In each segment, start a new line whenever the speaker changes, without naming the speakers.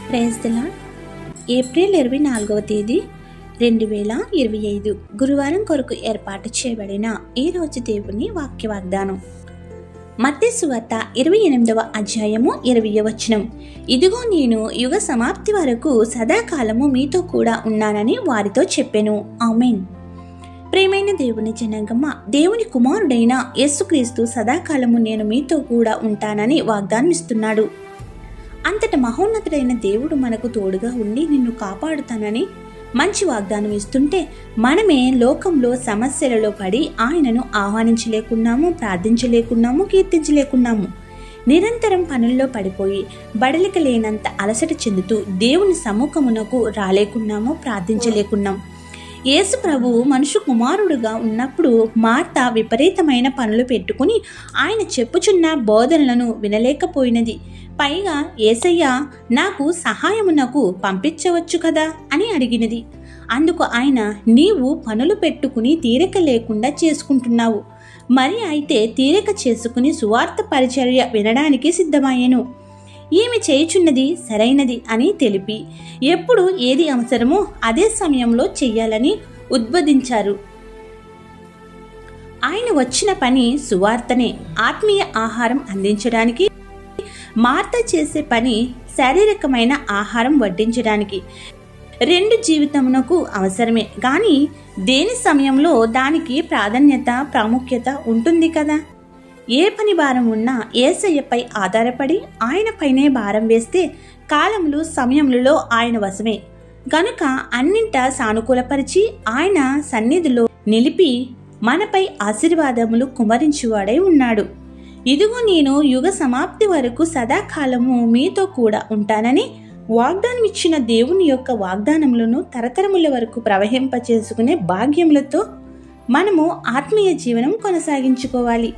Praise the Lord. April 24వ తేదీ 2025 గురువారం కొరకు ఏర్పాటు చేయబడిన ఈ రోజు దేవుని వాక్య వాగ్దానం. మత్తయి సువార్త 28వ అధ్యాయము 20వ వచనం. ఇదిగో నేను యుగ సమాప్తి వరకు సదాకాలము మీతో కూడా ఉన్నానని వారితో చెప్పెను. ఆమేన్. ప్రియమైన దేవుని జనాంగమా, దేవుని కుమారుడైన యేసుక్రీస్తు సదాకాలము నేను మీతో కూడా ఉంటానని వాగ్దానం ఇస్తున్నాడు. అంతట మహోన్నతుడైన దేవుడు మనకు తోడుగా ఉండి నిన్ను కాపాడుతానని మంచి వాగ్దానం ఇస్తుంటే, మనమే లోకంలో సమస్యలలో పడి ఆయనను ఆహ్వానించలేకున్నాము, ప్రార్థించలేకున్నాము, కీర్తించలేకున్నాము. నిరంతరం పనుల్లో పడిపోయి బడలిక లేనంత అలసట చెందుతూ దేవుని సముఖమునకు రాలేకున్నాము, ప్రార్థించలేకున్నాం. యేసు ప్రభువు మనుషు కుమారుడుగా ఉన్నప్పుడు మార్త విపరీతమైన పనులు పెట్టుకుని ఆయన చెప్పుచున్న బోధనలను వినలేకపోయినది. పైగా యేసయ్య నాకు సహాయమునకు పంపించవచ్చు కదా అని అడిగినది. అందుకు ఆయన, నీవు పనులు పెట్టుకుని తీరిక లేకుండా చేసుకుంటున్నావు. మరి అయితే తీరిక చేసుకుని సువార్త పరిచర్య వినడానికి సిద్ధమయ్యెను. ఈమె చేయుచున్నది సరైనది అని తెలిపి, ఎప్పుడు ఏది అవసరమో అదే సమయంలో చెయ్యాలని ఉద్బోధించారు. ఆయన వచ్చిన పని సువార్తనే, ఆత్మీయ ఆహారం అందించడానికి. మార్త చేసే పని శారీరకమైన ఆహారం వడ్డించడానికి. రెండు జీవితమునకు అవసరమే, కానీ దేని సమయంలో దానికి ప్రాముఖ్యత ఉంటుంది కదా. ఏ పని భారం ఉన్నా యేసయ్యపై ఆధారపడి ఆయన పైనే భారం వేస్తే కాలములు సమయములలో ఆయన వశమే. గనుక అన్నింట సానుకూలపరిచి ఆయన సన్నిధిలో నిలిపి మనపై ఆశీర్వాదములు కుమరించువాడై ఉన్నాడు. ఇదిగో నేను యుగ సమాప్తి వరకు సదాకాలము మీతో కూడా ఉంటానని వాగ్దానం ఇచ్చిన దేవుని యొక్క వాగ్దానములను తరతరముల వరకు ప్రవహింపచేసుకునే భాగ్యములతో మనము ఆత్మీయ జీవనం కొనసాగించుకోవాలి.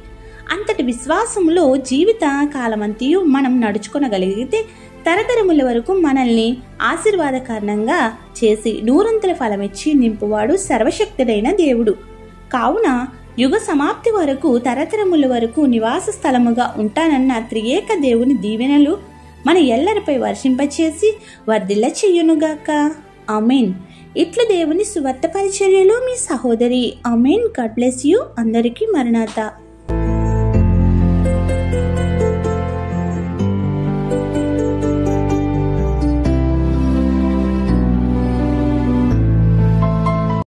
అంతటి విశ్వాసంలో జీవిత కాలమంతయు మనం నడుచుకొనగలిగితే తరతరముల వరకు మనల్ని ఆశీర్వాద కారణంగా చేసి నూరంతల ఫలమిచ్చి నింపువాడు సర్వశక్తుడైన దేవుడు. కావున యుగ సమాప్తి వరకు తరతరముల వరకు నివాస స్థలముగా ఉంటానన్న త్రియేక దేవుని దీవెనలు మన ఎల్లరిపై వర్షింపచేసి వర్ధిల్ల చెయ్యునుగాక. ఆమేన్. ఇట్లు దేవుని సువార్త పరిచర్యలో మీ సహోదరి. ఆమేన్. God bless you. అందరికీ మరణాత.